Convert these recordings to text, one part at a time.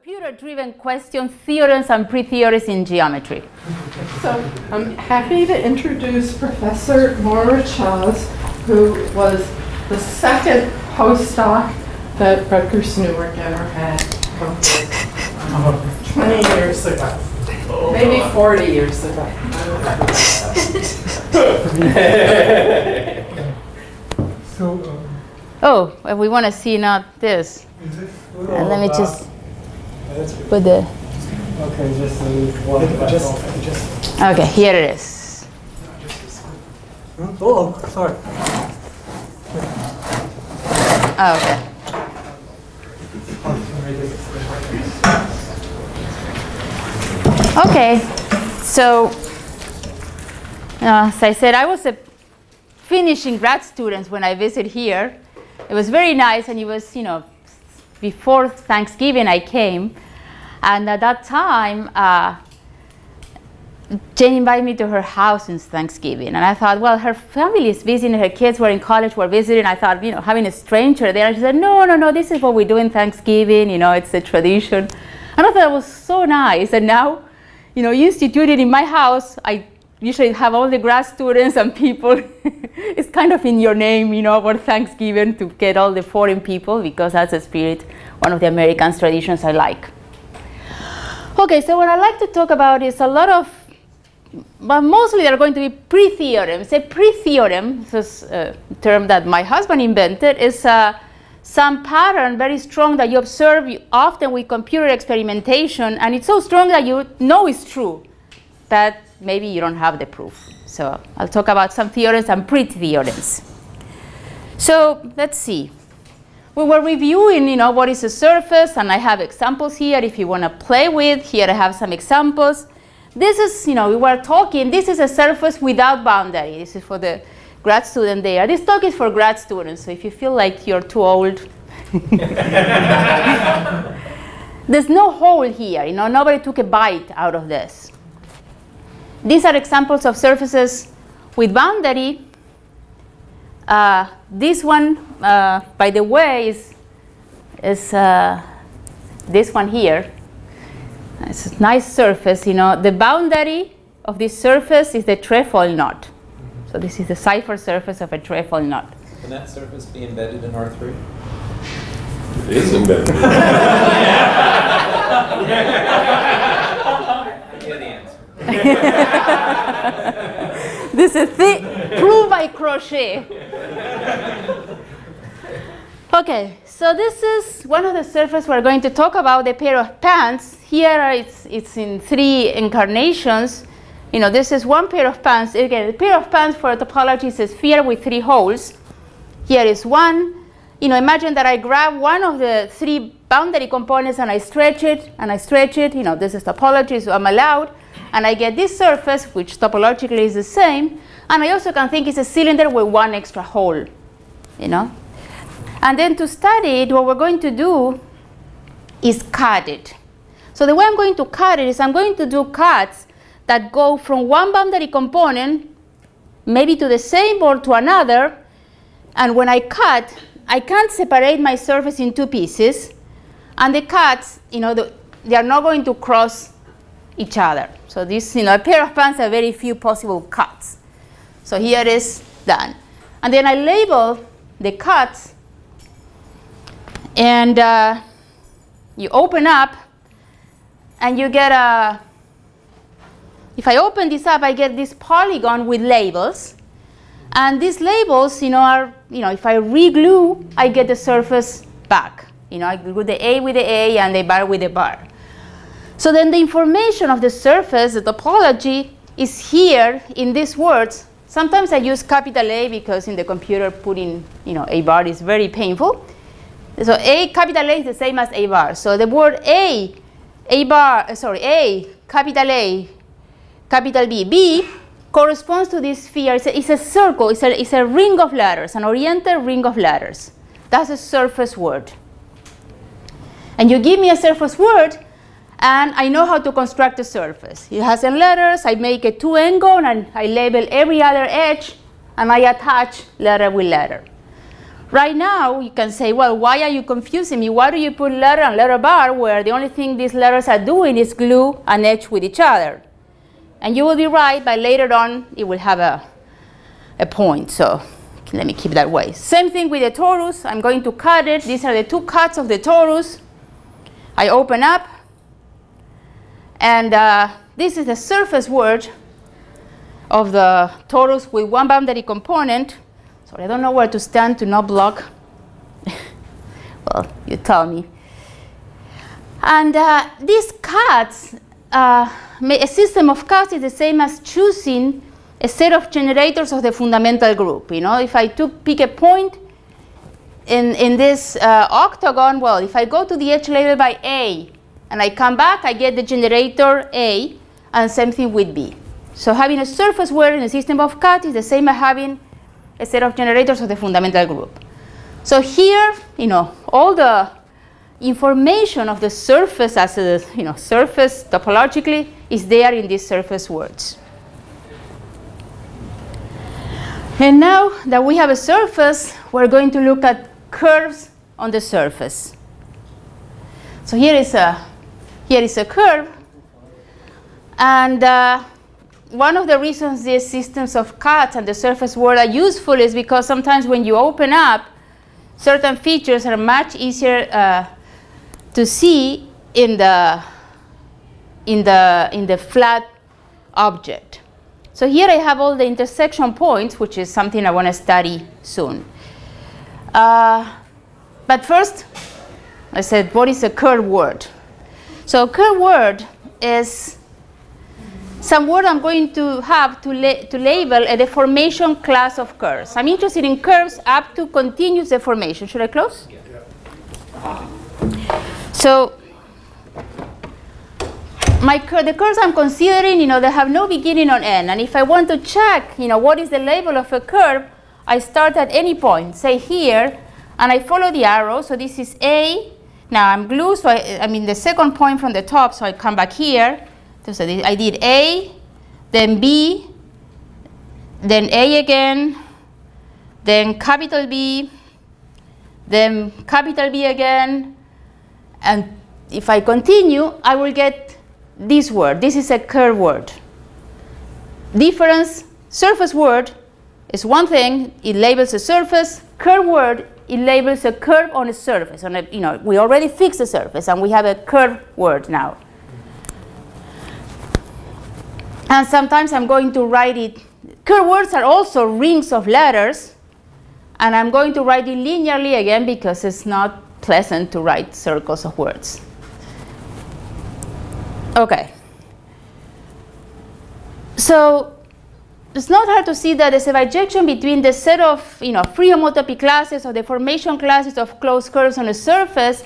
Computer-driven question, theorems and pre-theories in geometry. So I'm happy to introduce Professor Moira Chas, who was the second postdoc that Rutgers Newark ever had 20 years ago, maybe 40 years ago. Oh, if we want to see not this. And let me just put the. Okay, just Okay, here it is. Oh, sorry. Oh, okay. Okay, so as I said, I was finishing grad students when I visited here. It was very nice, and it was, before Thanksgiving I came, and at that time, Jane invited me to her house in Thanksgiving, and I thought, well, her family is visiting, her kids were in college, were visiting. I thought, having a stranger there. And she said, no, this is what we do in Thanksgiving. It's a tradition. And I thought it was so nice. And now, you instituted in my house. I usually have all the grad students and people. It's kind of in your name, for Thanksgiving to get all the foreign people, because that's a spirit, one of the American traditions I like. Okay, so what I like to talk about is a lot of, but mostly they're going to be pre-theorems. A pre-theorem, this is a term that my husband invented, is some pattern very strong that you observe often with computer experimentation, and it's so strong that you know it's true, but maybe you don't have the proof. So I'll talk about some theorems and pre-theorems. So let's see. We were reviewing, what is a surface, and I have examples here if you want to play with. Here I have some examples. This is, we were talking, this is a surface without boundary. This is for the grad student there. This talk is for grad students, so if you feel like you're too old. There's no hole here, nobody took a bite out of this. These are examples of surfaces with boundary. This one, by the way, is this one here. It's a nice surface. The boundary of this surface is the trefoil knot. So this is the cipher surface of a trefoil knot. Can that surface be embedded in R3? It is embedded. I hear the answer. This is proved by crochet. Okay, so this is one of the surfaces we're going to talk about, the pair of pants. Here it's in 3 incarnations. This is one pair of pants. Again, the pair of pants for topology is a sphere with 3 holes. Here is one. Imagine that I grab one of the 3 boundary components and I stretch it, and I stretch it. This is topology, so I'm allowed. And I get this surface, which topologically is the same. And I also can think it's a cylinder with 1 extra hole, And then to study it, what we're going to do is cut it. So the way I'm going to cut it is I'm going to do cuts that go from one boundary component, maybe to the same or to another. And when I cut, I can't separate my surface in 2 pieces. And the cuts, they are not going to cross each other. So this, a pair of pants have very few possible cuts. So here it is done. And then I label the cuts. And you open up, and you get if I open this up, I get this polygon with labels. And these labels, are, if I re-glue, I get the surface back. I glue the A with the A and the bar with the bar. So then the information of the surface, the topology, is here in these words. Sometimes I use capital A because in the computer putting, a bar is very painful. So capital A is the same as A bar. So the word A, capital B, B corresponds to this sphere. It's a circle, it's a ring of letters, an oriented ring of letters. That's a surface word. And you give me a surface word, and I know how to construct a surface. It has some letters, I make a 2-angle, and I label every other edge, and I attach letter with letter. Right now, you can say, well, why are you confusing me? Why do you put letter and letter bar where the only thing these letters are doing is glue an edge with each other? And you will be right, but later on, it will have a point. So let me keep that way. Same thing with the torus. I'm going to cut it. These are the two cuts of the torus. I open up. And this is the surface word of the torus with one boundary component. So I don't know where to stand to not block. Well, you tell me. And these cuts, a system of cuts is the same as choosing a set of generators of the fundamental group. You know, if I pick a point in this octagon, well, if I go to the edge labeled by A and I come back, I get the generator A, and same thing with B. So having a surface word in a system of cuts is the same as having a set of generators of the fundamental group. So here, you know, all the information of the surface as a, you know, surface topologically is there in these surface words. And now that we have a surface, we're going to look at curves on the surface. So here is a curve, and one of the reasons these systems of cuts and the surface word are useful is because sometimes when you open up, certain features are much easier to see in the flat object. So here I have all the intersection points, which is something I want to study soon. But first, I said, what is a curve word? So a curve word is some word I'm going to have to label a deformation class of curves. I'm interested in curves up to continuous deformation. Should I close? Yeah. So the curves I'm considering, you know, they have no beginning or end. And if I want to check, you know, what is the label of a curve, I start at any point, say here, and I follow the arrow. So this is A. Now I'm glued, so I mean the second point from the top, so I come back here. So I did A, then B, then A again, then capital B, then capital B again, and if I continue, I will get this word. This is a curve word. Difference, surface word is one thing, it labels a surface. Curve word, it labels a curve on a surface. You know, we already fixed the surface, and we have a curve word now. And sometimes I'm going to write it. Curve words are also rings of letters, and I'm going to write it linearly again because it's not pleasant to write circles of words. Okay. So it's not hard to see that there's a bijection between the set of, you know, free homotopy classes or deformation classes of closed curves on a surface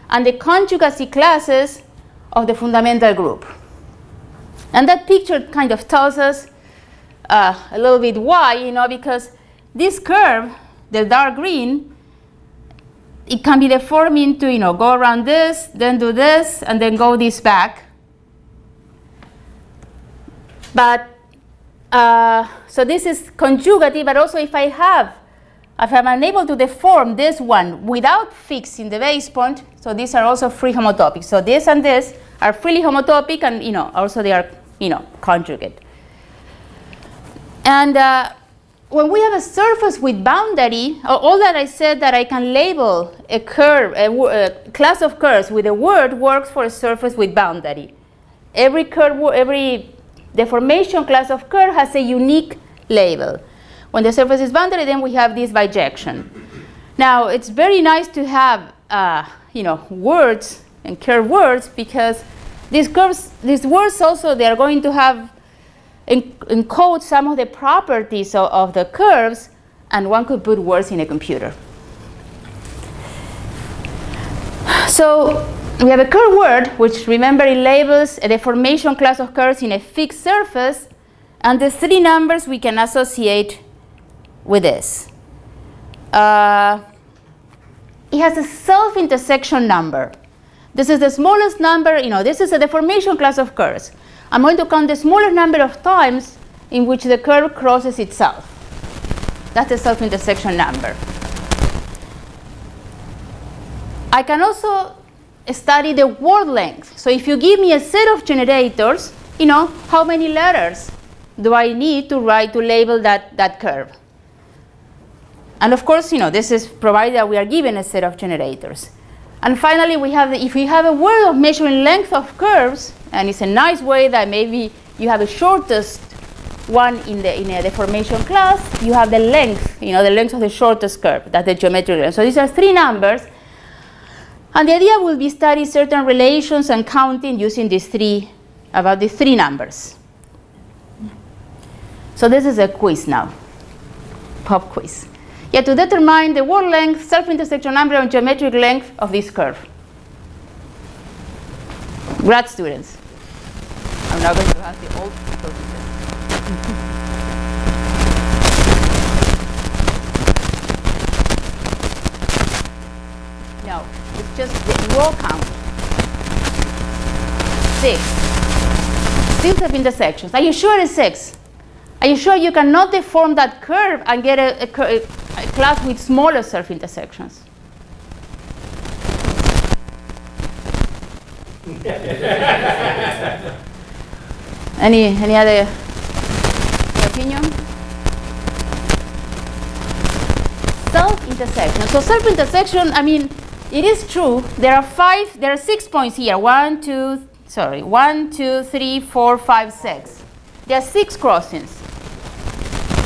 and the conjugacy classes of the fundamental group. And that picture kind of tells us a little bit why, you know, because this curve, the dark green, it can be deformed into, you know, go around this, then do this, and then go this back. But, so this is conjugative, but also if I'm unable to deform this one without fixing the base point, so these are also free homotopic. So this and this are freely homotopic, and, you know, also they are, you know, conjugate. And when we have a surface with boundary, all that I said that I can label a curve, a class of curves with a word works for a surface with boundary. Every curve, every deformation class of curve has a unique label. When the surface is boundary, then we have this bijection. Now, it's very nice to have, you know, words and curve words, because these curves, these words also, they are going to have encode some of the properties of the curves, and one could put words in a computer. So we have a curve word, which, remember, it labels a deformation class of curves in a fixed surface, and the three numbers we can associate with this. It has a self-intersection number. This is the smallest number, you know, this is a deformation class of curves. I'm going to count the smallest number of times in which the curve crosses itself. That's the self-intersection number. I can also study the word length. So if you give me a set of generators, how many letters do I need to label that curve? And of course, this is provided that we are given a set of generators. And finally, if we have a word of measuring length of curves, and it's a nice way that maybe you have the shortest one in a deformation class, you have the length, the length of the shortest curve, that's the geometric length. So these are 3 numbers. And the idea will be study certain relations and counting using these 3 numbers. So this is a quiz now, pop quiz. Yeah, to determine the word length, self-intersection number, and geometric length of this curve. Grad students. I'm not going to have the old people. No, it's just the raw count. 6. Still self-intersections. Are you sure it's 6? Are you sure you cannot deform that curve and get a class with smaller self-intersections? Any other opinion? Self-intersection. So self-intersection, it is true. There are 6 points here. 1, 2, 3, 4, 5, 6. There are 6 crossings.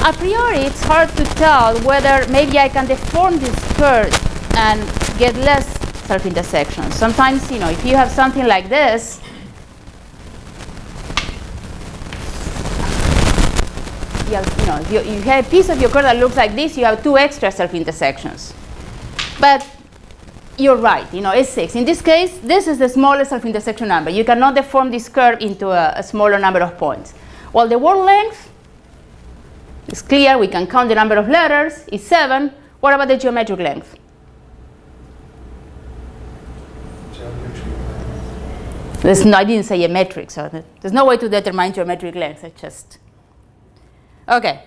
A priori, it's hard to tell whether maybe I can deform this curve and get less self-intersections. Sometimes, if you have something like this, if you have a piece of your curve that looks like this, you have 2 extra self-intersections. But you're right, it's 6. In this case, this is the smallest self-intersection number. You cannot deform this curve into a smaller number of points. Well, the word length is clear. We can count the number of letters. It's 7. What about the geometric length? I didn't say a metric, so there's no way to determine geometric length. It's just okay.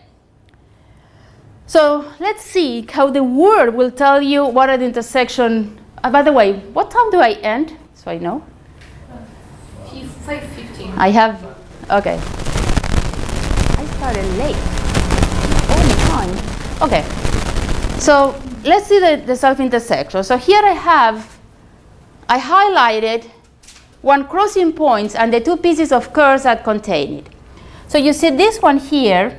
So let's see how the word will tell you what are the intersection. By the way, what time do I end? So I know. 5:15. I have. Okay. I started late. All the time. Okay. So let's see the self-intersection. So here I highlighted one crossing points and the 2 pieces of curves that contain it. So you see this one here.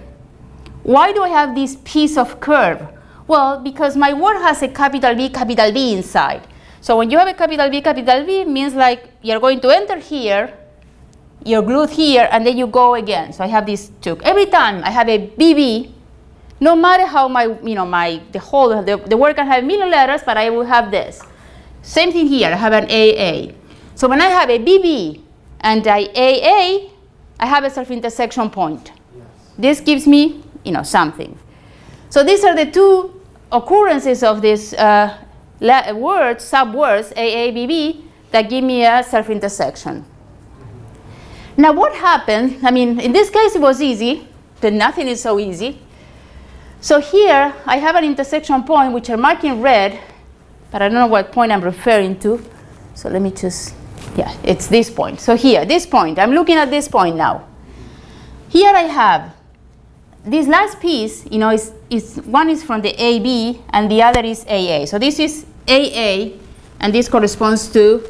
Why do I have this piece of curve? Well, because my word has a capital B inside. So when you have a capital B, it means like you're going to enter here, you're glued here, and then you go again. So I have these 2. Every time I have a BB, no matter how the word can have 1,000,000 letters, but I will have this. Same thing here, I have an AA. So when I have a BB and an AA, I have a self-intersection point. Yes. This gives me, something. So these are the 2 occurrences of this words, subwords, AA, BB, that give me a self-intersection. Now what happened, in this case it was easy, but nothing is so easy. So here I have an intersection point which I mark in red, but I don't know what point I'm referring to. So let me just, it's this point. So here, this point, I'm looking at this point now. Here I have this last piece, one is from the AB and the other is AA. So this is AA and this corresponds to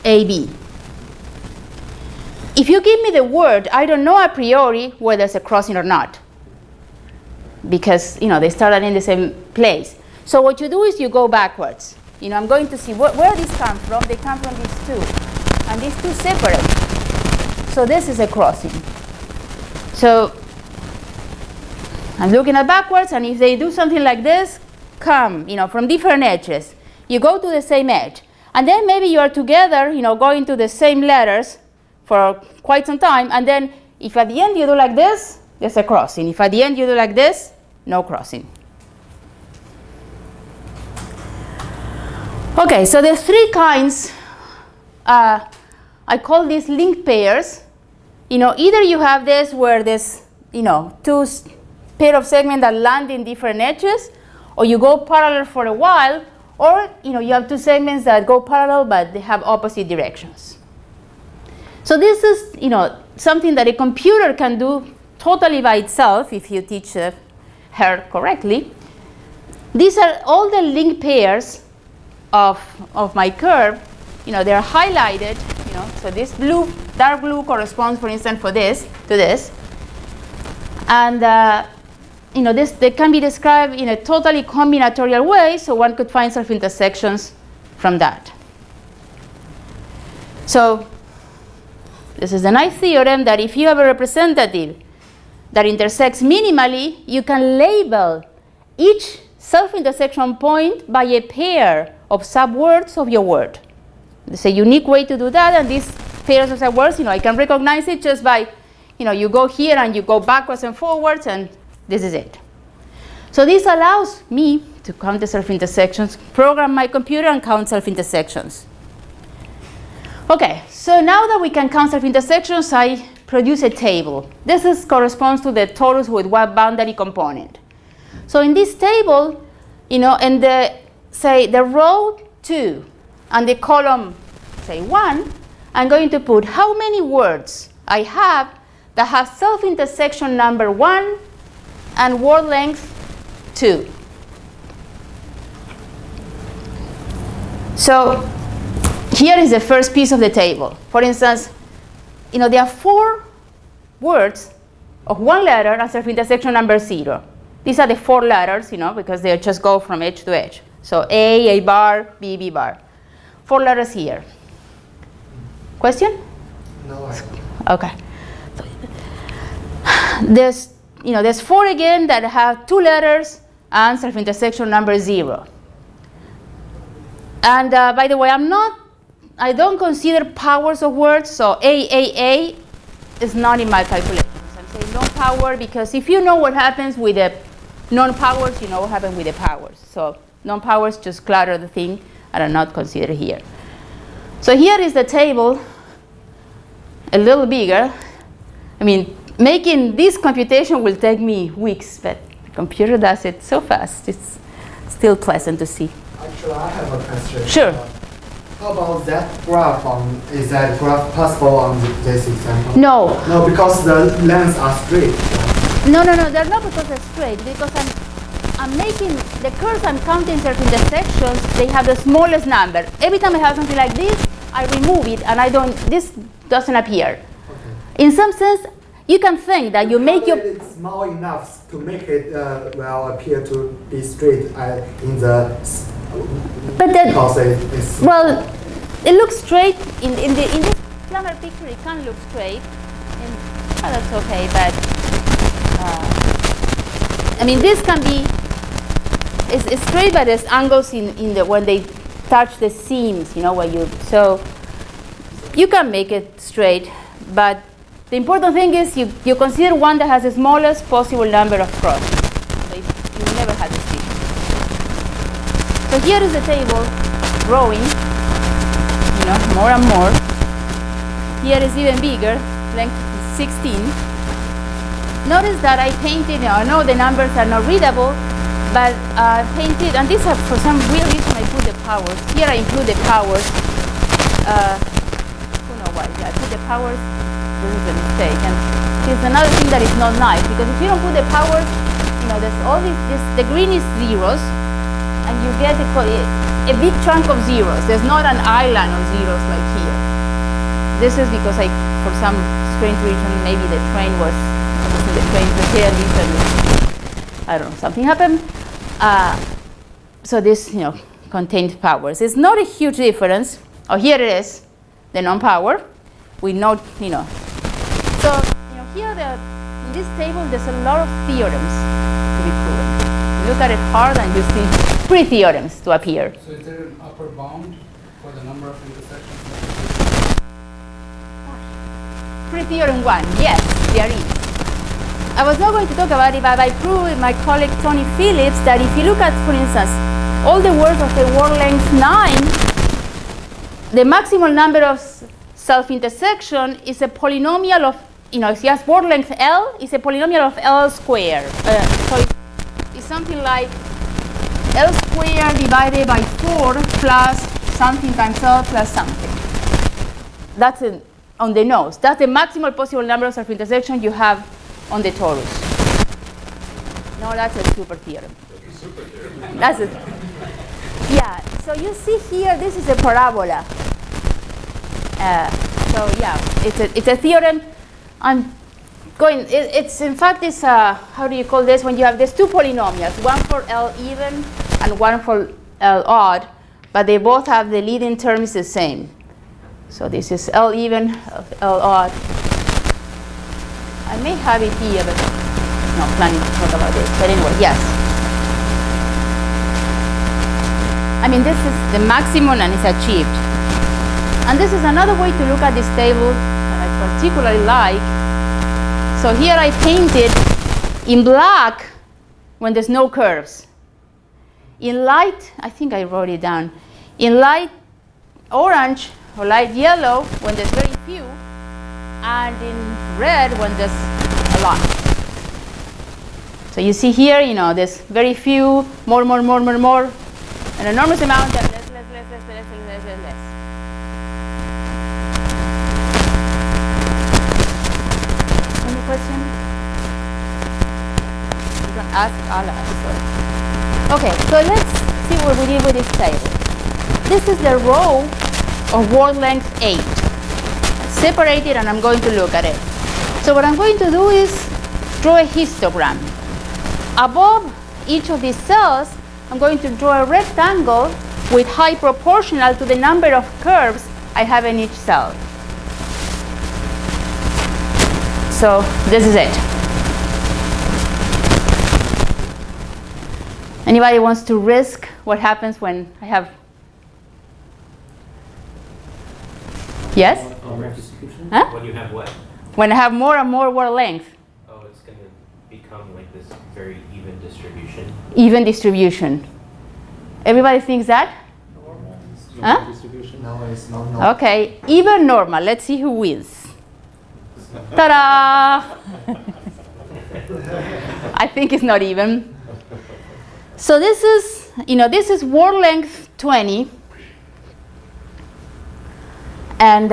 AB. If you give me the word, I don't know a priori whether there's a crossing or not, because they started in the same place. So what you do is you go backwards. I'm going to see where these come from. They come from these 2, and these 2 separate. So this is a crossing. So I'm looking at backwards, and if they do something like this, come, from different edges, you go to the same edge, and then maybe you are together, going to the same letters for quite some time, and then if at the end you do like this, there's a crossing. If at the end you do like this, no crossing. Okay, so there's 3 kinds. I call these link pairs. Either you have this where there's 2 pair of segments that land in different edges, or you go parallel for a while, Or you have two segments that go parallel, but they have opposite directions. So this is something that a computer can do totally by itself if you teach her correctly. These are all the link pairs of my curve. They are highlighted. So this dark blue corresponds, for instance, to this. And they can be described in a totally combinatorial way, so one could find self-intersections from that. So this is a nice theorem that if you have a representative that intersects minimally, you can label each self-intersection point by a pair of subwords of your word. It's a unique way to do that, and these pairs of subwords, I can recognize it just by, you go here and you go backwards and forwards, and this is it. So this allows me to count the self-intersections, program my computer, and count self-intersections. Okay, so now that we can count self-intersections, I produce a table. This corresponds to the torus with one boundary component. So in this table, in the row 2 and the column, say 1, I'm going to put how many words I have that have self-intersection number 1 and word length 2. So here is the first piece of the table. For instance, there are 4 words of one letter and self-intersection number 0. These are the 4 letters, because they just go from edge to edge. So A bar, B bar. 4 letters here. Question? No. Okay. There's 4 again that have 2 letters and self-intersection number 0. And by the way, I don't consider powers of words, so A is not in my calculations. I'm saying non-power because if you know what happens with the non-powers, you know what happens with the powers. So non-powers just clutter the thing and are not considered here. So here is the table, a little bigger. I mean, making this computation will take me weeks, but the computer does it so fast. It's still pleasant to see. Actually, I have a question. Sure. How about that graph? Is that graph possible on this example? No. No, because the lengths are straight. No, they're not because they're straight. Because I'm making the curves I'm counting self-intersections. They have the smallest number. Every time I have something like this, I remove it, and this doesn't appear. Okay. In some sense, you can think that you make your. It's small enough to make it appear to be straight in the. But then, because it's well, it looks straight in this planar picture. It can look straight, and that's okay. But I mean, this can be it's straight, but there's angles in the when they touch the seams. So you can make it straight, but the important thing is you consider one that has the smallest possible number of crosses. So you never had to see. So here is the table growing, more and more. Here is even bigger, length 16. Notice that I painted, I know the numbers are not readable, but I painted, and these are, for some real reason, I put the powers. Here I include the powers. Who knows why? Yeah, I put the powers. This is a mistake. And here's another thing that is not nice, because if you don't put the powers, there's all the green is zeros, and you get a big chunk of zeros. There's not an island of zeros like here. This is because for some strange reason, maybe the train was here and this, and I don't know, something happened. So this, contained powers. It's not a huge difference. Oh, here it is, the non-power. We know, So, here in this table, there's a lot of theorems to be proven. You look at it hard and you see pre-theorems to appear. So is there an upper bound for the number of intersections? Pre-theorem 1, yes, there is. I was not going to talk about it, but I proved with my colleague Tony Phillips that if you look at, for instance, all the words of the word length 9, the maximum number of self-intersection is a polynomial of, if you have word length L, it's a polynomial of L squared. So it's something like L squared divided by 4 plus something times L plus something. That's on the nose. That's the maximal possible number of self-intersection you have on the torus. No, that's a super theorem. That's it. Yeah, so you see here, this is a parabola. So yeah, it's a theorem. I'm going, it's in fact, it's how do you call this? When you have these two polynomials, one for L even and one for L odd, but they both have the leading term is the same. So this is L even, L odd. I may have it here, but no planning to talk about this. But anyway, yes. I mean, this is the maximum and it's achieved. And this is another way to look at this table that I particularly like. So here I painted in black when there's no curves. In light, I think I wrote it down. In light orange or light yellow when there's very few, and in red when there's a lot. So you see here, you know, there's very few, more, an enormous amount, and less. Any question? You can ask Ala, sorry. Okay, so let's see what we did with this table. This is the row of word length 8. Separated, and I'm going to look at it. So what I'm going to do is draw a histogram. Above each of these cells, I'm going to draw a rectangle with height proportional to the number of curves I have in each cell. So this is it. Anybody wants to risk what happens when I have? Yes? Huh? When you have what? When I have more and more word length. Oh, it's going to become like this very even distribution. Even distribution. Everybody thinks that? Huh? Distribution? No, it's not normal. Okay, even normal. Let's see who wins. Ta-da! I think it's not even. So this is, this is word length 20. And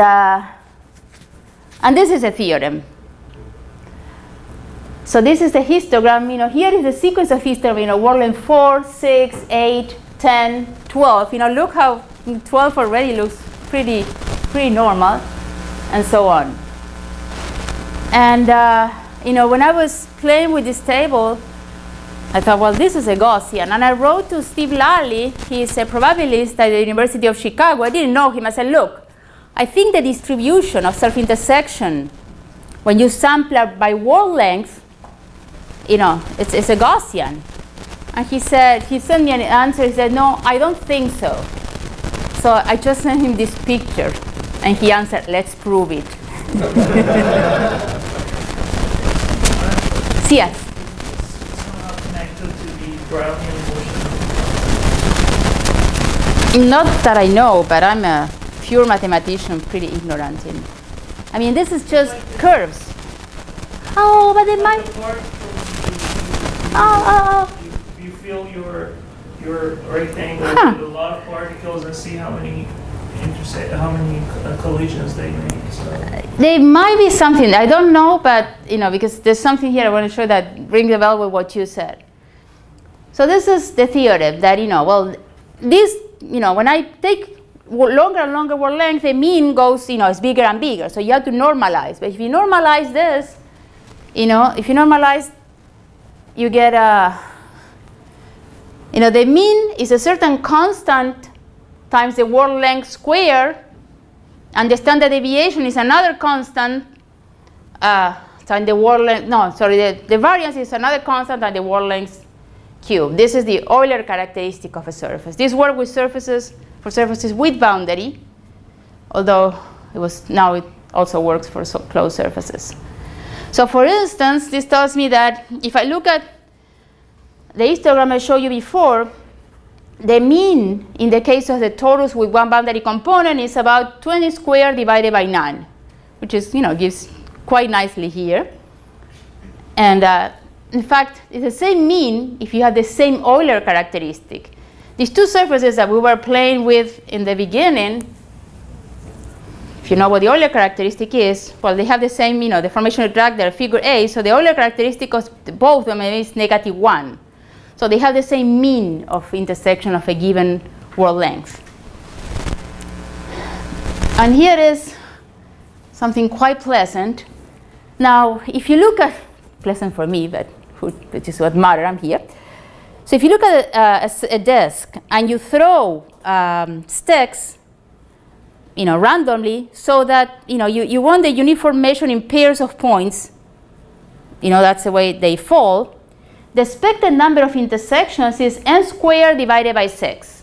this is a theorem. So this is the histogram. Here is the sequence of histogram. Word length 4, 6, 8, 10, 12. Look how 12 already looks pretty normal, and so on. And when I was playing with this table, I thought, well, this is a Gaussian. And I wrote to Steve Lally. He's a probabilist at the University of Chicago. I didn't know him. I said, look, I think the distribution of self-intersection, when you sample by word length, it's a Gaussian. And he sent me an answer. He said, no, I don't think so. So I just sent him this picture. And he answered, let's prove it. Yes? Somehow connected to the Brownian motion. Not that I know, but I'm a pure mathematician, pretty ignorant in. I mean, this is just curves. Oh, but they might. You feel your rectangle with a lot of particles and see how many collisions they make. So. There might be something, I don't know, but because there's something here I want to show that rings a bell with what you said. So this is the theorem that this when I take longer and longer word length, the mean goes is bigger and bigger. So you have to normalize. But if you normalize this, if you normalize, you get the mean is a certain constant times the word length square, and the standard deviation is another constant times the word length. No, sorry, the variance is another constant and the word length cube. This is the Euler characteristic of a surface. This works with surfaces with boundary, although now it also works for closed surfaces. So for instance, this tells me that if I look at the histogram I showed you before, the mean in the case of the torus with one boundary component is about 20 squared divided by 9, which is, gives quite nicely here. And in fact, it's the same mean if you have the same Euler characteristic. These two surfaces that we were playing with in the beginning, if you know what the Euler characteristic is, well, they have the same, the formational drag, they're figure A, so the Euler characteristic of both of them is -1. So they have the same mean of intersection of a given world length. And here is something quite pleasant. Now, if you look at, pleasant for me, but which is what matters, I'm here. So if you look at a desk and you throw sticks, randomly, so that, you want the uniform measure in pairs of points, that's the way they fall, the expected number of intersections is n squared divided by 6.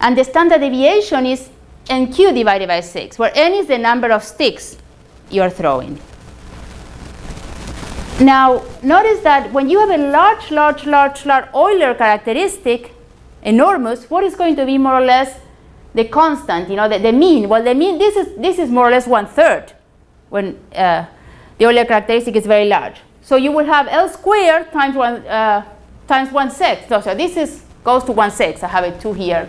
And the standard deviation is nq divided by 6, where n is the number of sticks you are throwing. Now, notice that when you have a large Euler characteristic, enormous, what is going to be more or less the constant, the mean? Well, the mean, this is more or less 1/3 when the Euler characteristic is very large. So you will have L squared times 1/6. So this goes to 1/6. I have a 2 here.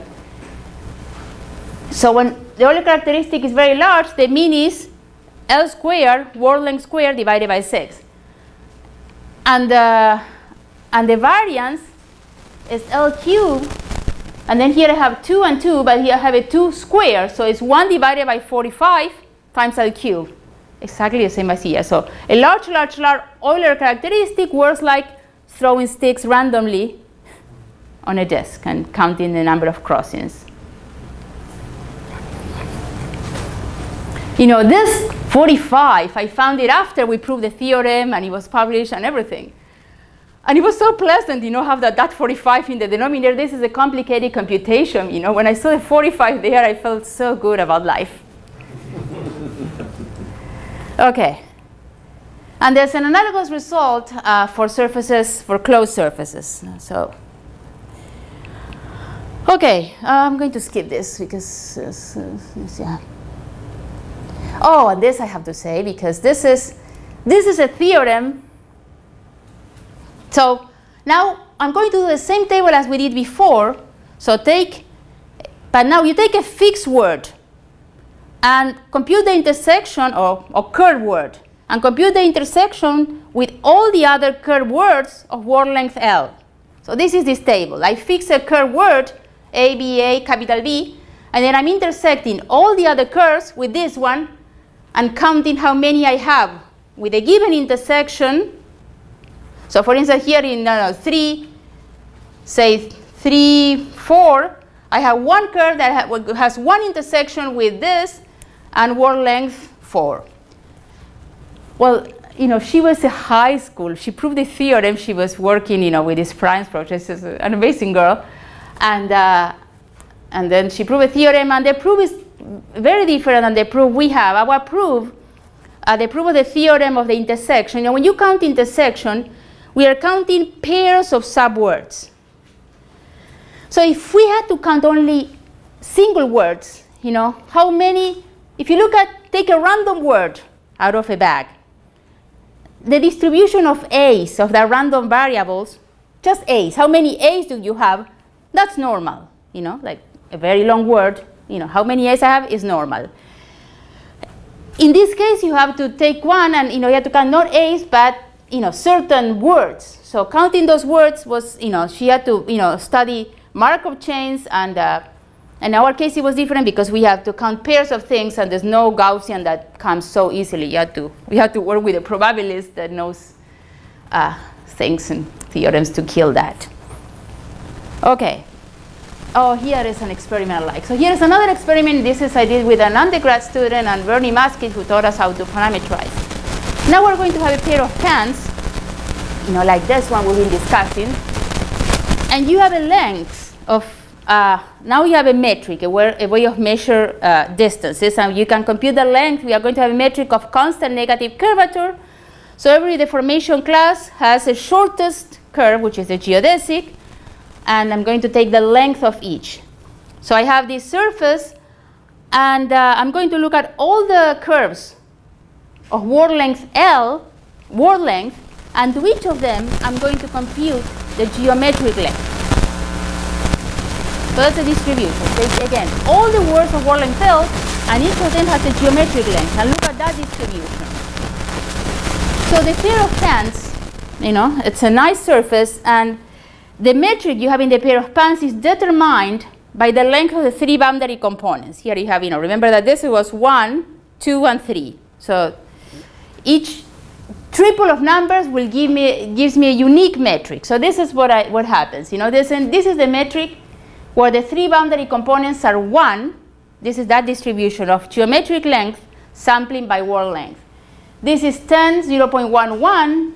So when the Euler characteristic is very large, the mean is L squared, world length squared, divided by 6. And the variance is L cubed. And then here I have 2 and 2, but here I have a 2 squared. So it's 1 divided by 45 times L cubed. Exactly the same as here. So a large Euler characteristic works like throwing sticks randomly on a desk and counting the number of crossings. This 45, I found it after we proved the theorem and it was published and everything. And it was so pleasant, have that 45 in the denominator. This is a complicated computation. When I saw the 45 there, I felt so good about life. Okay. And there's an analogous result for closed surfaces. So, okay, I'm going to skip this because, yeah. Oh, and this I have to say because this is a theorem. So now I'm going to do the same table as we did before. So but now you take a fixed word and compute the intersection or curved word and compute the intersection with all the other curved words of word length L. So this is this table. I fix a curved word, A, B, A, capital B, and then I'm intersecting all the other curves with this one and counting how many I have with a given intersection. So for instance, here in 3, say 3, 4, I have one curve that has one intersection with this and word length 4. Well, she was a high school. She proved the theorem. She was working, with this primes project. She's an amazing girl. And then she proved a theorem, and the proof is very different than the proof we have. Our proof, the proof of the theorem of the intersection. When you count intersection, we are counting pairs of subwords. So if we had to count only single words, how many, if you take a random word out of a bag, the distribution of A's, of the random variables, just A's, how many A's do you have? That's normal, like a very long word, how many A's I have is normal. In this case, you have to take one and, you have to count not A's, but, certain words. So counting those words was, she had to, study Markov chains, and in our case, it was different because we have to count pairs of things, and there's no Gaussian that comes so easily. We have to work with a probabilist that knows things and theorems to kill that. Okay. Oh, here is an experiment I like. So here is another experiment. This is I did with an undergrad student and Bernie Maskit, who taught us how to parameterize. Now we're going to have a pair of cans, like this one we've been discussing. And you have a length of, now you have a metric, a way of measure distances. And you can compute the length. We are going to have a metric of constant negative curvature. So every deformation class has a shortest curve, which is a geodesic. And I'm going to take the length of each. So I have this surface, and I'm going to look at all the curves of word length L, word length, And to each of them, I'm going to compute the geometric length. So that's the distribution. So again, all the words of word length L, and each of them has a geometric length. And look at that distribution. So the pair of pants, it's a nice surface, and the metric you have in the pair of pants is determined by the length of the three boundary components. Here you have, remember that this was 1, 2, and 3. So each triple of numbers will gives me a unique metric. So this is what happens. This is the metric where the three boundary components are 1. This is that distribution of geometric length sampling by word length. This is 10, 0.11.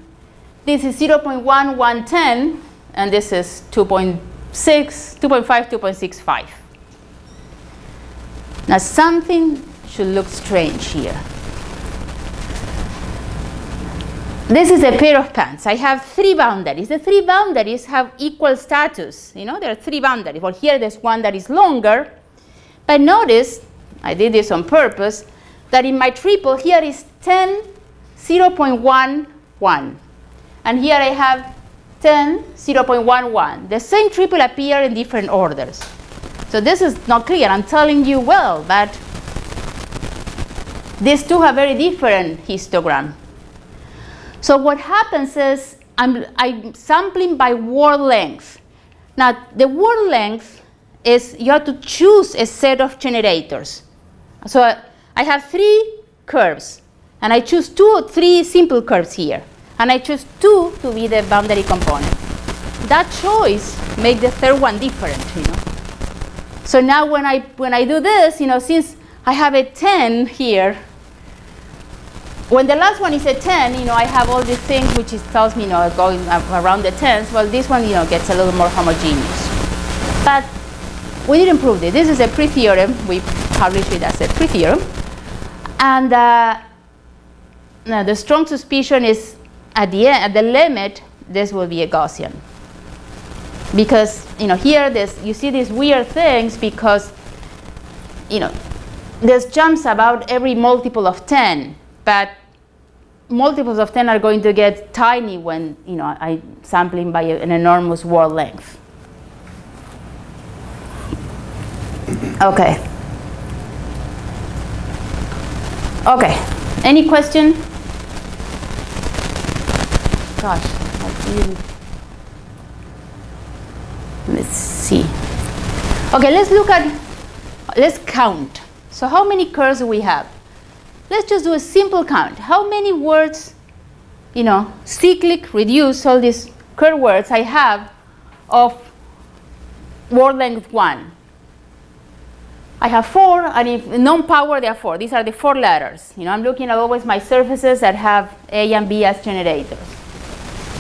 This is 0.1110, and this is 2.6, 2.5, 2.65. Now something should look strange here. This is a pair of pants. I have three boundaries. The three boundaries have equal status. There are three boundaries. Well, here there's one that is longer. But notice, I did this on purpose, that in my triple here is 10, 0.11. And here I have 10, 0.11. The same triple appear in different orders. So this is not clear. I'm telling you well, but these two have very different histogram. So what happens is I'm sampling by word length. Now the word length is you have to choose a set of generators. So I have three curves, and I choose 2 or 3 simple curves here, and I choose 2 to be the boundary component. That choice makes the third one different. So now when I do this, since I have a 10 here, when the last one is a 10, I have all these things which tells me, going around the 10s. Well, this one, gets a little more homogeneous. But we didn't prove this. This is a pre-theorem. We published it as a pre-theorem. And now the strong suspicion is at the end, at the limit, this will be a Gaussian. Because, here you see these weird things because, there's jumps about every multiple of 10. But multiples of 10 are going to get tiny when I'm sampling by an enormous word length. Okay. Any question? Gosh, let's see. Okay, let's count. So how many curves do we have? Let's just do a simple count. How many words, cyclic, reduce, all these curve words I have of word length 1? I have 4, and if non-power, there are 4. These are the 4 letters. I'm looking at always my surfaces that have A and B as generators.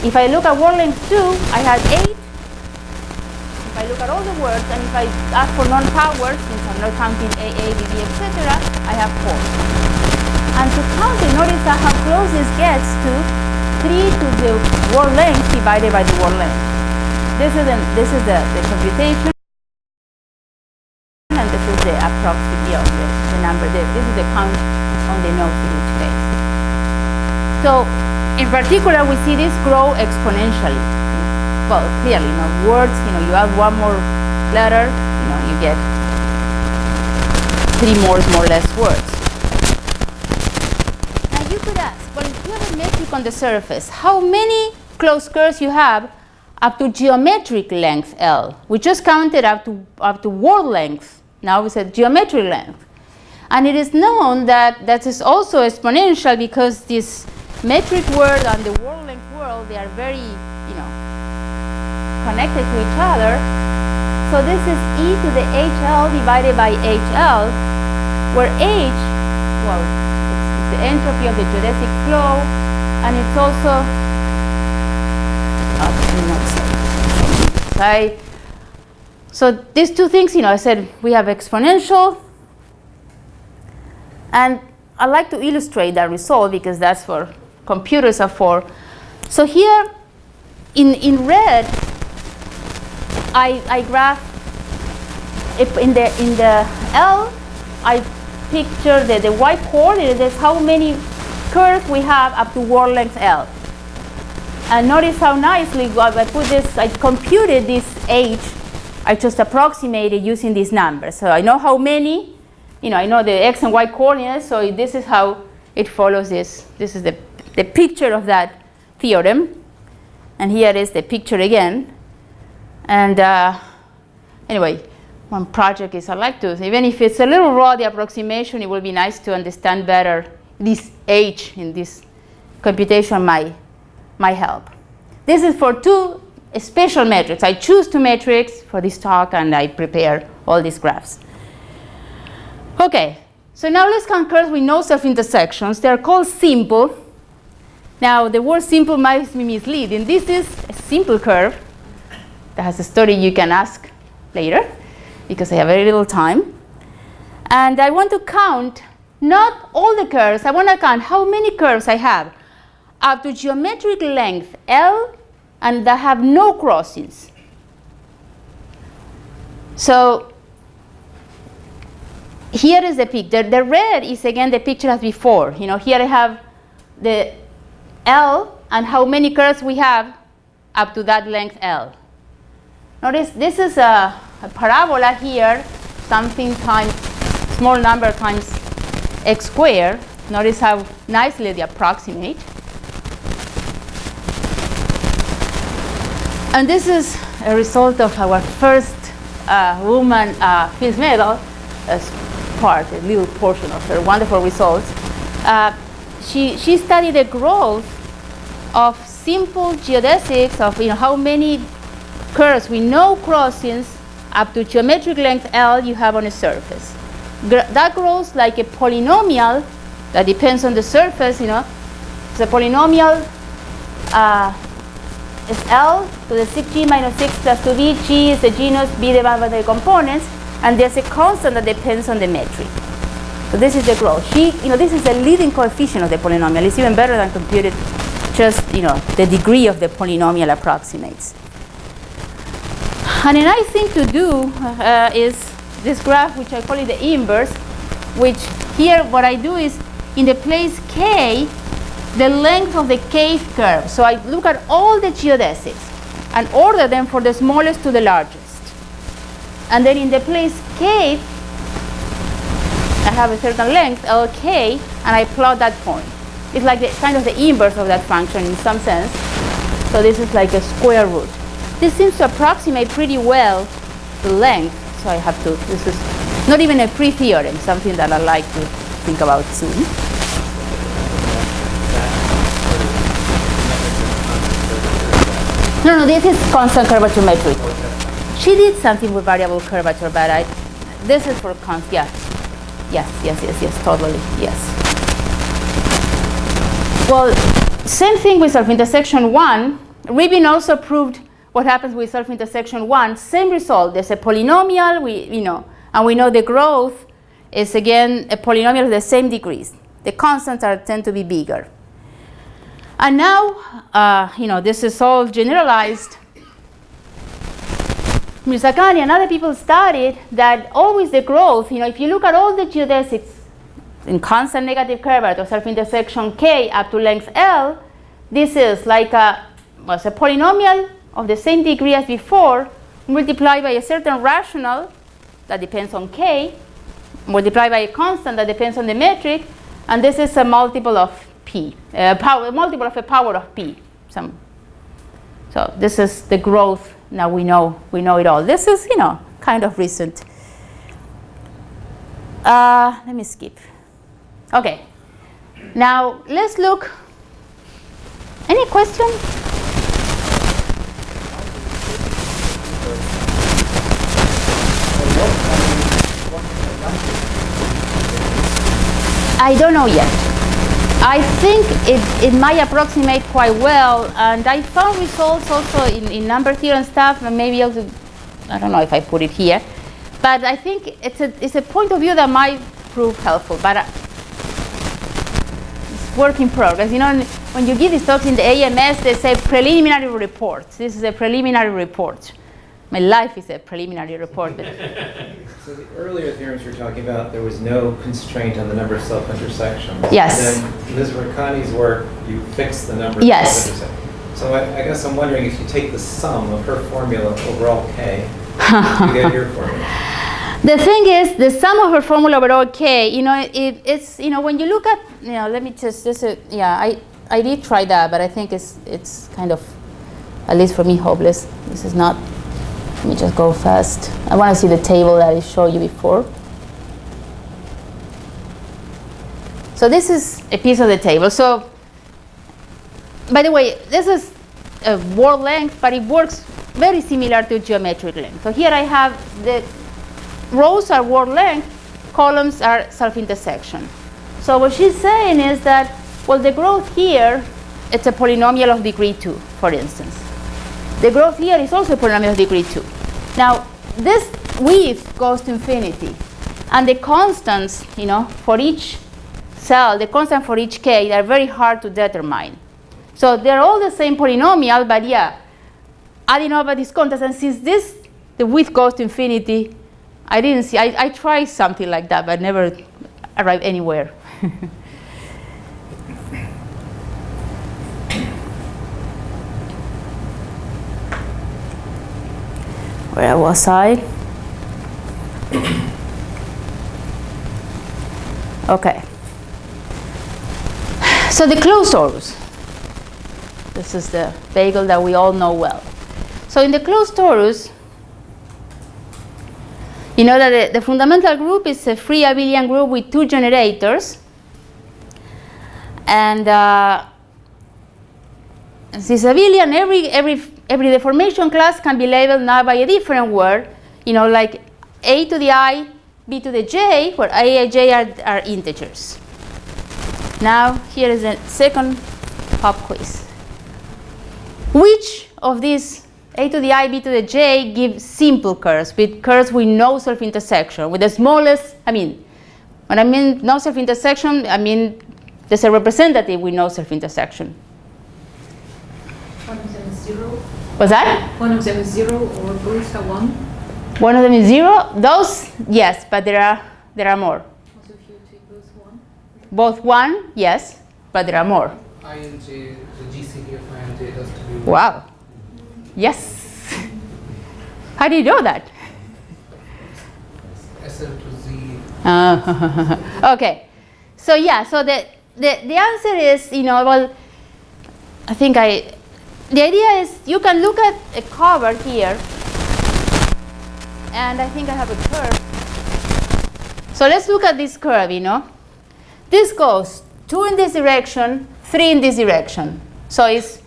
If I look at word length 2, I have 8. If I look at all the words, and if I ask for non-power, since I'm not counting A, B, etc., I have 4. And to count it, notice how close this gets to 3 to the word length divided by the word length. This is the computation, and this is the approximate of the number. This is the count on the nodes in each case. So in particular, we see this grow exponentially. Well, clearly, words, you add one more letter, you get 3 more or less words. You could ask, well, if you have a metric on the surface, how many closed curves you have up to geometric length L? We just counted up to word length. Now we said geometric length. And it is known that is also exponential because this metric word and the word length world, they are very, connected to each other. So this is e to the HL divided by HL, where H, well, the entropy of the geodesic flow, and it's also so these two things, I said we have exponential, and I like to illustrate that result because that's what computers are for. So here in red, I graph in the L, I picture the y coordinate is how many curves we have up to word length L. And notice how nicely I put this, I computed this h, I just approximated using these numbers. So I know how many, I know the x and y coordinates, so this is how it follows this. This is the picture of that theorem. And here is the picture again. And anyway, one project is I like to, even if it's a little raw, the approximation, it will be nice to understand better this h in this computation might help. This is for two special metrics. I choose two metrics for this talk, and I prepare all these graphs. Okay, so now let's concur with no self-intersections. They're called simple. Now, the word simple might be misleading. This is a simple curve that has a story you can ask later, because I have very little time. And I want to count not all the curves. I want to count how many curves I have up to geometric length L and that have no crossings. So here is the picture. The red is again the picture as before. Here I have the L and how many curves we have up to that length L. Notice this is a parabola here, something times small number times x squared. Notice how nicely they approximate. And this is a result of our first woman Fields Medal as part, a little portion of her wonderful results. She studied the growth of simple geodesics of how many curves with no crossings up to geometric length L you have on a surface. That grows like a polynomial that depends on the surface. It's a polynomial is L to the 6g minus 6 plus 2b. G is the genus, b divided by the components, and there's a constant that depends on the metric. So this is the growth. This is the leading coefficient of the polynomial. It's even better than computed just, the degree of the polynomial approximates. And a nice thing to do is this graph, which I call it the inverse, which here what I do is in the place k, the length of the kth curve. So I look at all the geodesics and order them from the smallest to the largest. And then in the place k, I have a certain length, Lk, and I plot that point. It's like kind of the inverse of that function in some sense. So this is like a square root. This seems to approximate pretty well the length. So I have to, this is not even a pre-theorem, something that I like to think about soon. No, this is constant curvature metric. She did something with variable curvature, but this is for constant, yes, totally, yes. Well, same thing with self-intersection 1. Ribin also proved what happens with self-intersection 1. Same result. There's a polynomial, and we know the growth is again a polynomial of the same degrees. The constants tend to be bigger. And now, this is all generalized. Mirzakhani and other people studied that always the growth, if you look at all the geodesics in constant negative curvature or self-intersection k up to length L, this is like a polynomial of the same degree as before, multiplied by a certain rational that depends on k, multiplied by a constant that depends on the metric, and this is a multiple of p, multiple of a power of p. So this is the growth. Now we know it all. This is kind of recent. Let me skip. Okay. Now let's look. Any question? I don't know yet. I think it might approximate quite well, and I found results also in number theorem stuff, and maybe also, I don't know if I put it here, but I think it's a point of view that might prove helpful, but it's work in progress. When you give these talks in the AMS, they say preliminary reports. This is a preliminary report. My life is a preliminary report. So the earlier theorems we were talking about, there was no constraint on the number of self-intersections. Yes. And then Ms. Rakhani's work, you fixed the number of Yes. self-intersections. So I guess I'm wondering if you take the sum of her formula over all k, you get your formula. The thing is, the sum of her formula over all k, it's, when you look at, let me just, I did try that, but I think it's kind of, at least for me, hopeless. This is not, let me just go fast. I want to see the table that I showed you before. So this is a piece of the table. So, by the way, this is a word length, but it works very similar to geometric length. So here I have the rows are word length, columns are self-intersection. So what she's saying is that, well, the growth here, it's a polynomial of degree 2, for instance. The growth here is also a polynomial of degree 2. Now, this width goes to infinity, and the constants, for each cell, the constant for each k, are very hard to determine. So they're all the same polynomial, but adding over these constants, and since the width goes to infinity, I didn't see, I tried something like that, but never arrived anywhere. Where was I? Okay. So the closed torus. This is the bagel that we all know well. So in the closed torus, you know that the fundamental group is a free abelian group with 2 generators. And this abelian, every deformation class can be labeled now by a different word, like a to the I, b to the j, where a and j are integers. Now, here is a second pop quiz. Which of these a to the I, b to the j give simple curves, with curves with no self-intersection, with the smallest, when I mean no self-intersection, I mean there's a representative with no self-intersection. One of them is 0. What's that? One of them is 0, or both are 1. One of them is 0? Those, yes, but there are more. Also, if you take both 1. Both 1, yes, but there are more. I and j, the GCD of I and j has to be 1. Wow. Yes. How do you know that? SL to Z. Okay. So so the answer is, well, I think the idea is you can look at a cover here, and I think I have a curve. So let's look at this curve, This goes 2 in this direction, 3 in this direction. So it's,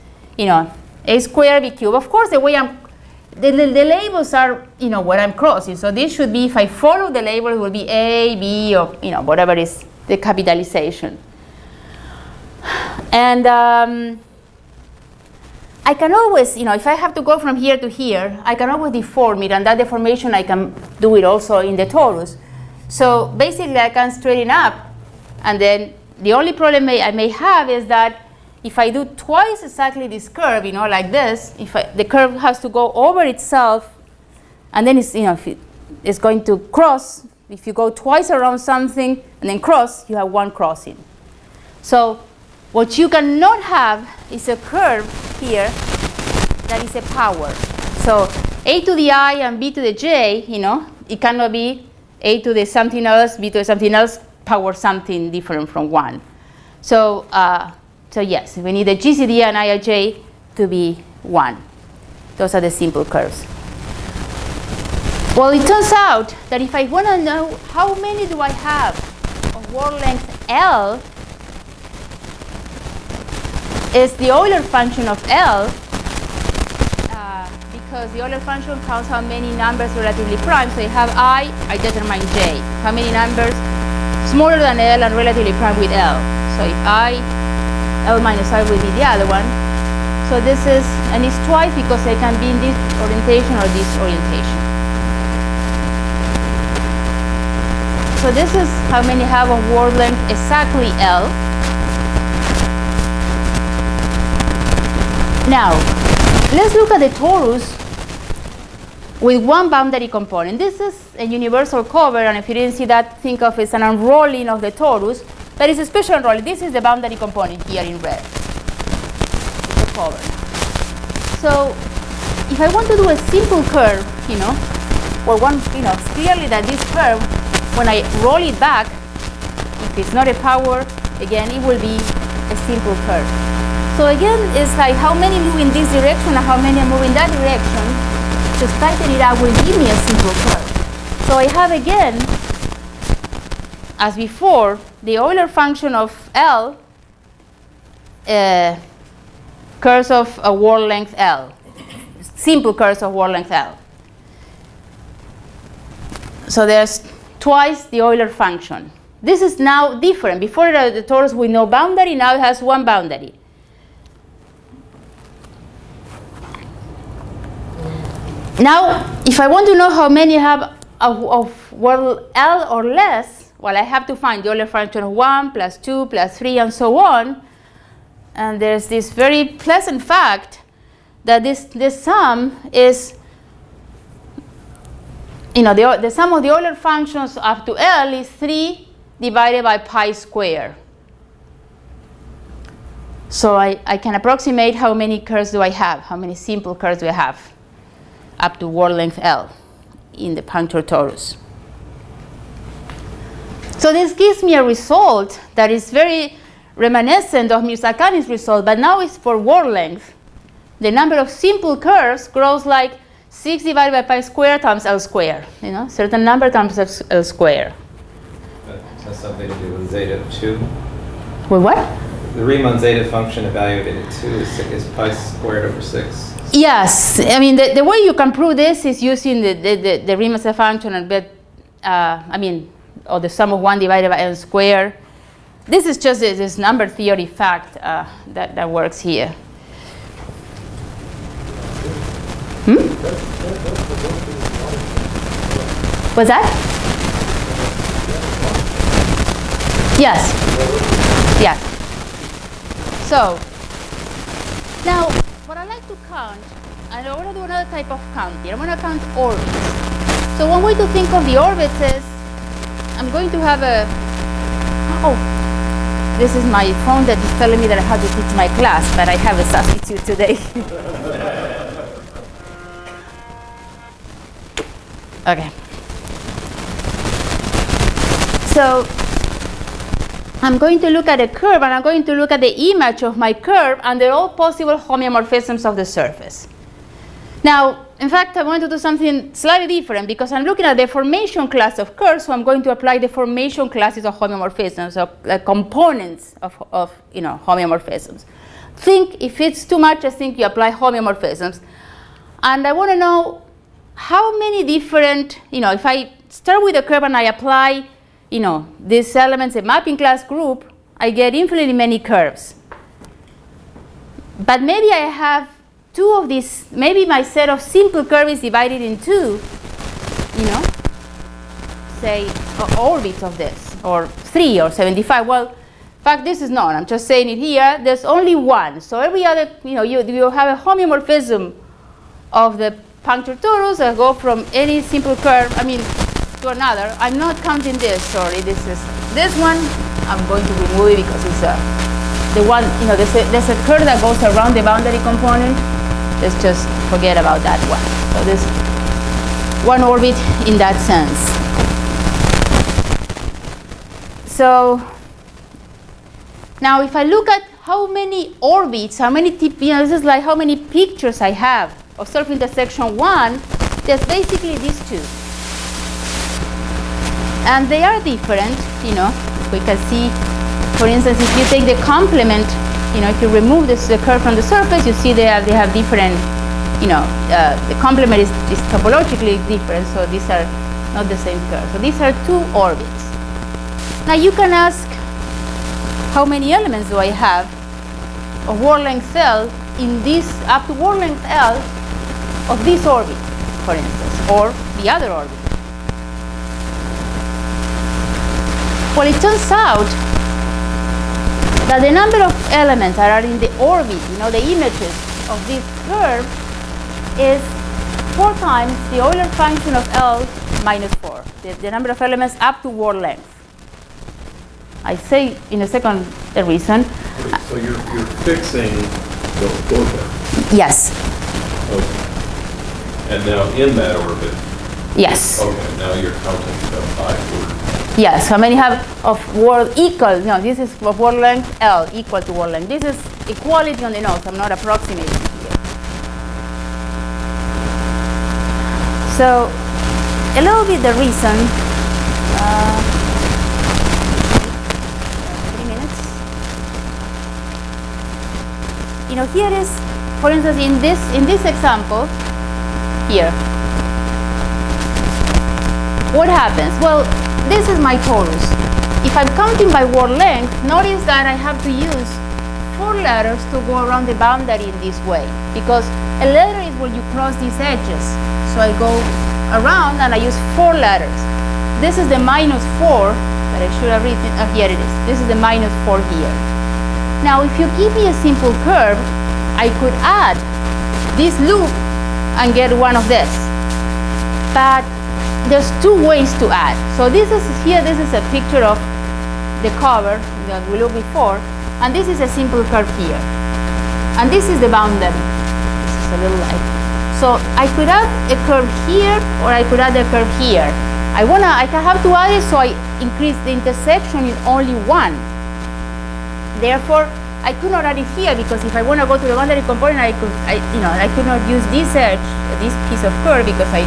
a square b cubed. Of course, the way the labels are, what I'm crossing. So this should be, if I follow the label, it will be a, b, or, whatever is the capitalization. And I can always, if I have to go from here to here, I can always deform it, and that deformation I can do it also in the torus. So basically, I can straighten up, and then the only problem I may have is that if I do twice exactly this curve, like this, the curve has to go over itself, and then it's, it's going to cross. If you go twice around something and then cross, you have one crossing. So what you cannot have is a curve here that is a power. So a to the I and b to the j, it cannot be a to the something else, b to the something else, power something different from 1. So yes, we need the GCD and IJ to be 1. Those are the simple curves. Well, it turns out that if I want to know how many do I have of word length L, is the Euler function of L, because the Euler function counts how many numbers relatively prime. So you have I determine J. How many numbers smaller than L and relatively prime with L. So if L minus I will be the other one. So this is, and it's twice because they can be in this orientation or this orientation. So this is how many have a word length exactly L. Now, let's look at the torus with one boundary component. This is a universal cover, and if you didn't see that, think of it as an unrolling of the torus. But it's a special unrolling. This is the boundary component here in red. The cover. So if I want to do a simple curve, or one, it's clearly that this curve, when I roll it back, if it's not a power, again, it will be a simple curve. So again, it's like how many move in this direction and how many move in that direction. Just tighten it out will give me a simple curve. So I have again, as before, the Euler function of L, curves of a word length L, simple curves of word length L. So there's twice the Euler function. This is now different. Before the torus with no boundary, now it has one boundary. Now, if I want to know how many have of word L or less, well, I have to find the Euler function of 1 plus 2 plus 3 and so on. And there's this very pleasant fact that this sum is, the sum of the Euler functions up to L is 3 divided by pi squared. So I can approximate how many curves do I have, how many simple curves do I have up to word length L in the punctured torus. So this gives me a result that is very reminiscent of Mirzakhani's result, but now it's for word length. The number of simple curves grows like 6 divided by pi squared times L squared, certain number times L squared. That has something to do with zeta of 2. With what? The Riemann zeta function evaluated at 2 is pi squared over 6. Yes, I mean the way you can prove this is using the Riemann zeta function and or the sum of 1 divided by L squared. This is just this number theory fact that works here. What's that? Yes. Yeah. So now what I like to count, and I want to do another type of counting. I want to count orbits. So one way to think of the orbits is I'm going to have this is my phone that is telling me that I have to teach my class, but I have a substitute today. Okay. So I'm going to look at a curve, and I'm going to look at the image of my curve under all possible homeomorphisms of the surface. Now, in fact, I want to do something slightly different because I'm looking at the formation class of curves, so I'm going to apply the formation classes of homeomorphisms, so components of homeomorphisms. If it's too much, I think you apply homeomorphisms. And I want to know how many different, if I start with a curve and I apply, these elements, a mapping class group, I get infinitely many curves. But maybe I have 2 of these, maybe my set of simple curves is divided in 2, say orbits of this, or 3 or 75. Well, in fact, this is not. I'm just saying it here. There's only 1. So every other, you have a homeomorphism of the punctured torus that go from any simple curve, to another. I'm not counting this, sorry. This one, I'm going to remove it because it's the one, there's a curve that goes around the boundary component. Let's just forget about that one. So there's one orbit in that sense. So now if I look at how many orbits, this is like how many pictures I have of self-intersection 1, there's basically these 2. And they are different, we can see, for instance, if you take the complement, if you remove the curve from the surface, you see they have different, the complement is topologically different, so these are not the same curve. So these are 2 orbits. Now you can ask, how many elements do I have of word length L in this, up to word length L of this orbit, for instance, or the other orbit? Well, it turns out that the number of elements that are in the orbit, the images of this curve, is 4 times the Euler function of L minus 4, the number of elements up to word length. I say in a second the reason. So you're fixing the order. Yes. And now in that orbit, Yes. okay, now you're counting the 5 words. Yes, how many have of world equal? No, this is of world length L equal to world length. This is equality on the nodes. I'm not approximating here. So, a little bit the reason. 3 minutes. You know, here is, for instance, in this example, here. What happens? Well, this is my torus. If I'm counting by word length, notice that I have to use 4 letters to go around the boundary in this way, because a letter is when you cross these edges. So I go around and I use 4 letters. This is the -4 that I should have written. Here it is. This is the -4 here. Now, if you give me a simple curve, I could add this loop and get one of this. But there's 2 ways to add. So this is here, this is a picture of the cover that we looked before, and this is a simple curve here. And this is the boundary. This is a little light. So I could add a curve here, or I could add a curve here. I have to add it, so I increase the intersection in only 1. Therefore, I could not add it here, because if I want to go to the boundary component, I could not use this edge, this piece of curve, because I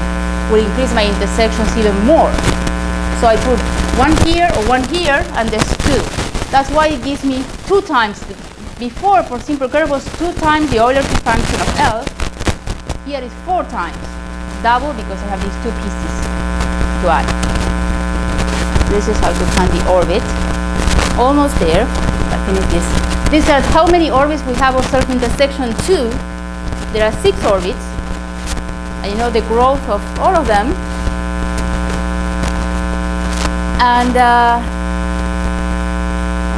will increase my intersections even more. So I put 1 here or 1 here, and there's 2. That's why it gives me 2 times. Before, for simple curve, was 2 times the Euler function of L. Here is 4 times. Double, because I have these 2 pieces to add. This is how to find the orbit. Almost there. I finish this. These are how many orbits we have of self-intersection 2. There are 6 orbits. And you know the growth of all of them. And I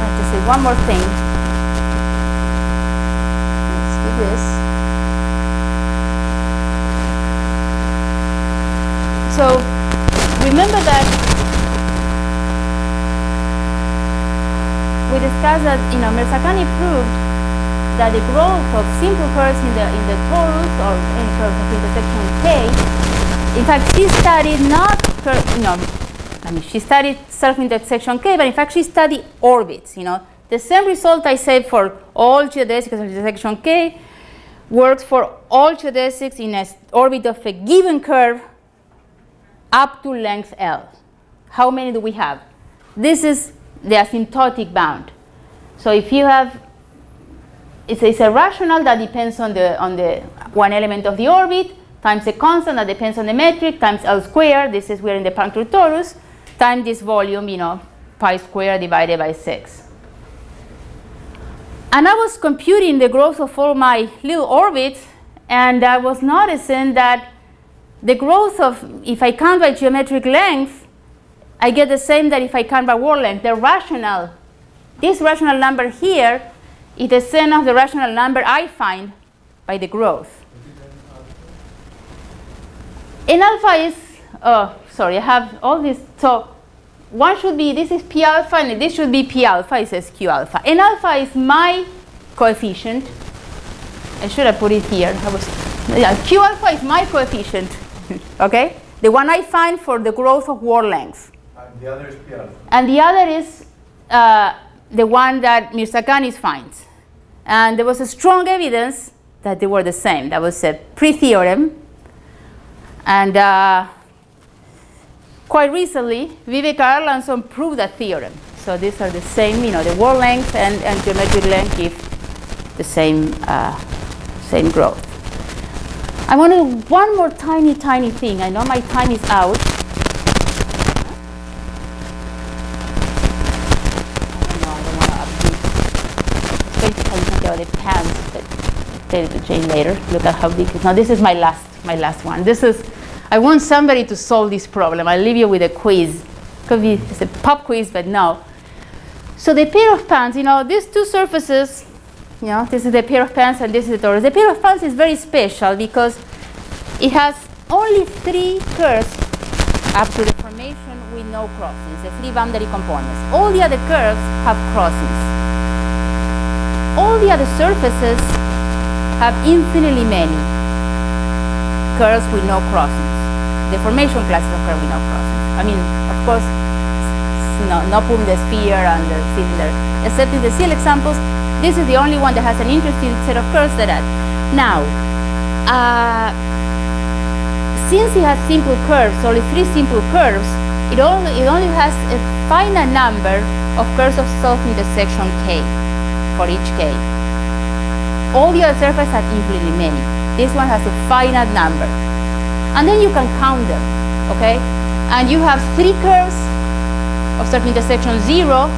have to say one more thing. Let's do this. So remember that we discussed that Mirzakhani proved that the growth of simple curves in the torus or in curves of intersection K, in fact, she studied not she studied self-intersection K, but in fact she studied orbits. The same result I said for all geodesics of intersection K works for all geodesics in an orbit of a given curve up to length L. How many do we have? This is the asymptotic bound. So if you have it's a rational that depends on the one element of the orbit times a constant that depends on the metric times L squared. This is we're in the punctual torus times this volume, pi squared divided by 6. And I was computing the growth of all my little orbits, and I was noticing that the growth of, if I count by geometric length, I get the same that if I count by word length. The rational, this rational number here, is the same of the rational number I find by the growth. In alpha is, I have all this. So one should be, this is P alpha, and this should be P alpha. It says Q alpha. N alpha is my coefficient. I should have put it here. Q alpha is my coefficient, okay? The one I find for the growth of word length. And the other is P alpha. And the other is the one that Mirzakhani finds. And there was a strong evidence that they were the same. That was a pre-theorem. And quite recently, Vivek Erlandson proved that theorem. So these are the same, the word length and geometric length give the same growth. I want to do one more tiny thing. I know my time is out. The pants, but tell it to Jane later. Look at how big it is. Now this is my last one. I want somebody to solve this problem. I'll leave you with a quiz. It's a pop quiz, but no. So the pair of pants, these 2 surfaces, this is the pair of pants and this is the torus. The pair of pants is very special because it has only 3 curves up to the formation with no crossings, the 3 boundary components. All the other curves have crossings. All the other surfaces have infinitely many. curves with no crossings. The formation classes of curves with no crossings. I mean, of course, no putting the sphere and the cylinder. Except in the seal examples, this is the only one that has an interesting set of curves that add. Now, since it has simple curves, only 3 simple curves, it only has a finite number of curves of self-intersection k for each k. All the other surfaces have infinitely many. This one has a finite number. And then you can count them, okay? And you have 3 curves of self-intersection 0,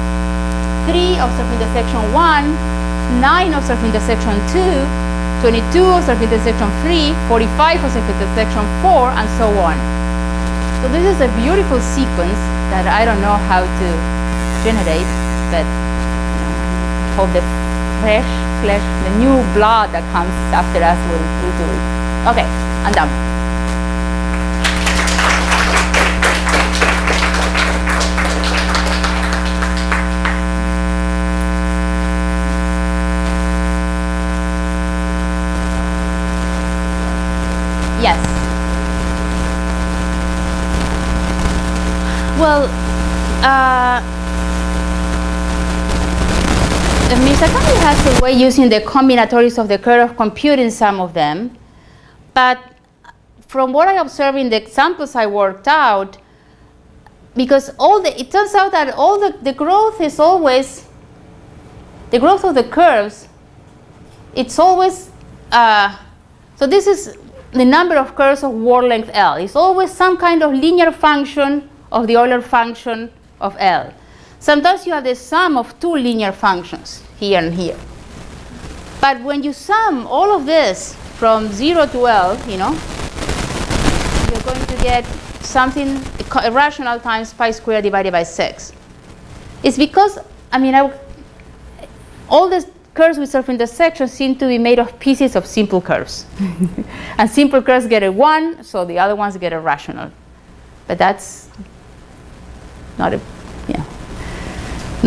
3 of self-intersection 1, 9 of self-intersection 2, 22 of self-intersection 3, 45 of self-intersection 4, and so on. So this is a beautiful sequence that I don't know how to generate, but hope the fresh flesh, the new blood that comes after us will do it. Okay, I'm done. Yes. Well, Mr. Campbell has a way using the combinatories of the curve of computing some of them, but from what I observed in the examples I worked out, because it turns out that the growth is always, the growth of the curves, it's always, so this is the number of curves of word length L. It's always some kind of linear function of the Euler function of L. Sometimes you have the sum of 2 linear functions, here and here. But when you sum all of this from 0 to L, you're going to get something, a rational times pi squared divided by 6. It's because, all the curves with self-intersection seem to be made of pieces of simple curves. And simple curves get a 1, so the other ones get a rational. But that's not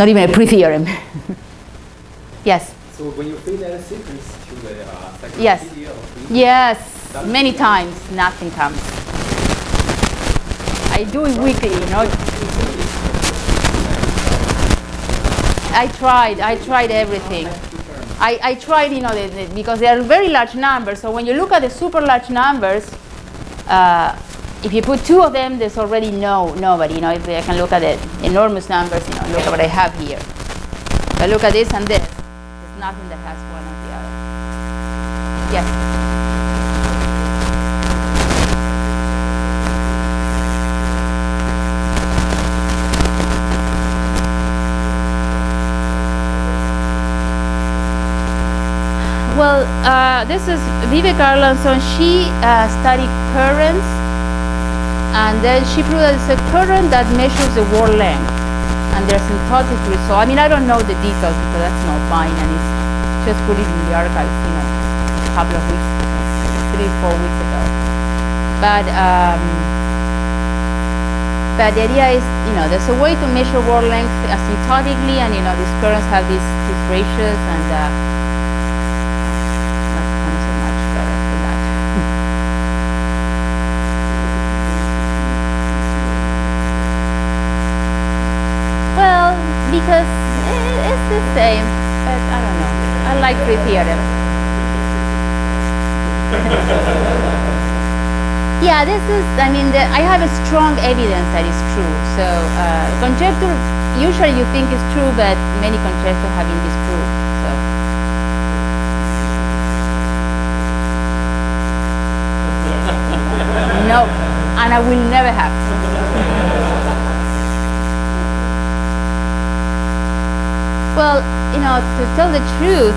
even a pre-theorem. Yes? So when you feed that sequence to the second Yes. video, Yes, many times, nothing comes. I do it weekly, I tried everything. I tried, because they are very large numbers. So when you look at the super large numbers, if you put 2 of them, there's already nobody. If I can look at the enormous numbers, look at what I have here. If I look at this and this, there's nothing that has one or the other. Yes? Well, this is Vivek Arlanson. She studied currents, and then she proved that it's a current that measures the word length, and there's asymptotic result. I don't know the details because that's not mine, and it's just put it in the archives, a couple of weeks, 3-4 weeks ago. But the idea is, there's a way to measure word length asymptotically, and these currents have these ratios, and because it's the same, but I don't know. I like pre-theorem. Yeah, this is, I have a strong evidence that it's true. So conjecture, usually you think it's true, but many conjectures have been disproved. So. No, and I will never have to. Well, to tell the truth,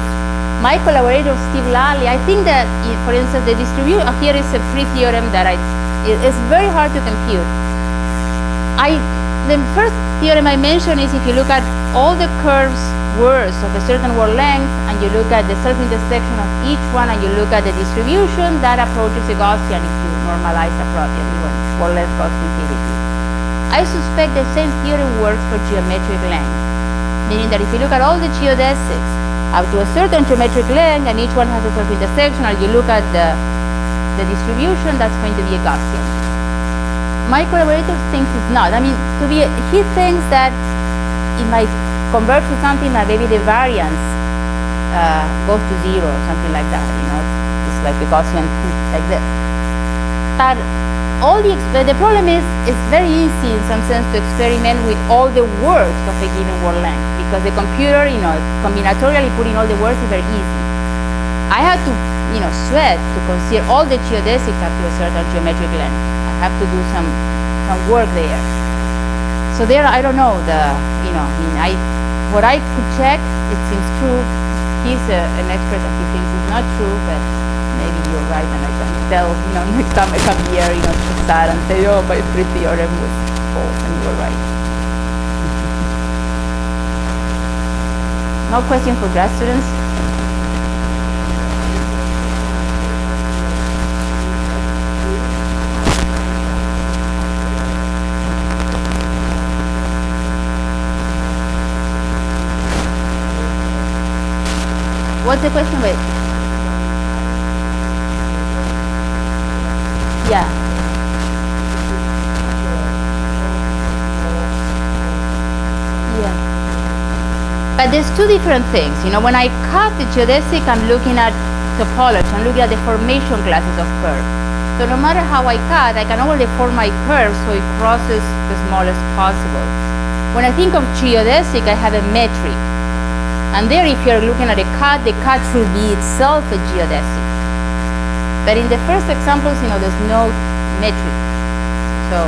my collaborator Steve Lally, I think that, for instance, the distribution here is a pre-theorem that it's very hard to compute. The first theorem I mentioned is if you look at all the curves words of a certain word length, and you look at the self-intersection of each one, and you look at the distribution, that approaches the Gaussian if you normalize appropriately when word length goes to infinity. I suspect the same theorem works for geometric length. Meaning that if you look at all the geodesics up to a certain geometric length, and each one has a self-intersection, or you look at the the distribution, that's going to be a Gaussian. My collaborator thinks it's not. I mean, he thinks that it might converge to something that maybe the variance goes to 0 or something like that. You know, it's like a Gaussian like this. But the problem is, it's very easy in some sense to experiment with all the words of a given word length, because the computer, you know, combinatorially putting all the words is very easy. I had to, you know, sweat to consider all the geodesics up to a certain geometric length. I have to do some work there. So there, I don't know, what I could check, it seems true. He's an expert and he thinks it's not true, but maybe you're right, and I can tell, you know, next time I come here, you know, to start and say, oh, my pre-theorem was false, and you're right. No question for grad students? What's the question with? Yeah. Yeah. But there's two different things. You know, when I cut the geodesic, I'm looking at topology. I'm looking at the formation classes of curves. So no matter how I cut, I can always deform my curve so it crosses the smallest possible. When I think of geodesic, I have a metric. And there, if you're looking at the cut should be itself a geodesic. But in the first examples, you know, there's no metric. So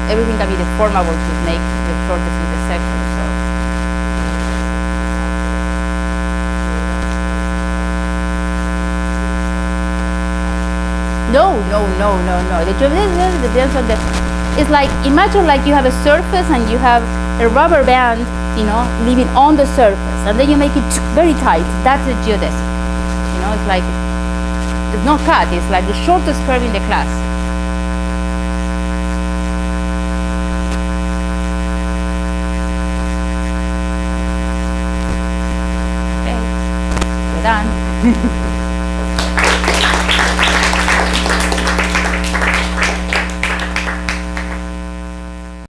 everything can be deformable to make the shortest intersection. So no. The geodesic depends on it's like, imagine like you have a surface and you have a rubber band, you know, living on the surface, and then you make it very tight. That's a geodesic. You know, it's like, it's not cut, it's like the shortest curve in the class. Okay, we're done.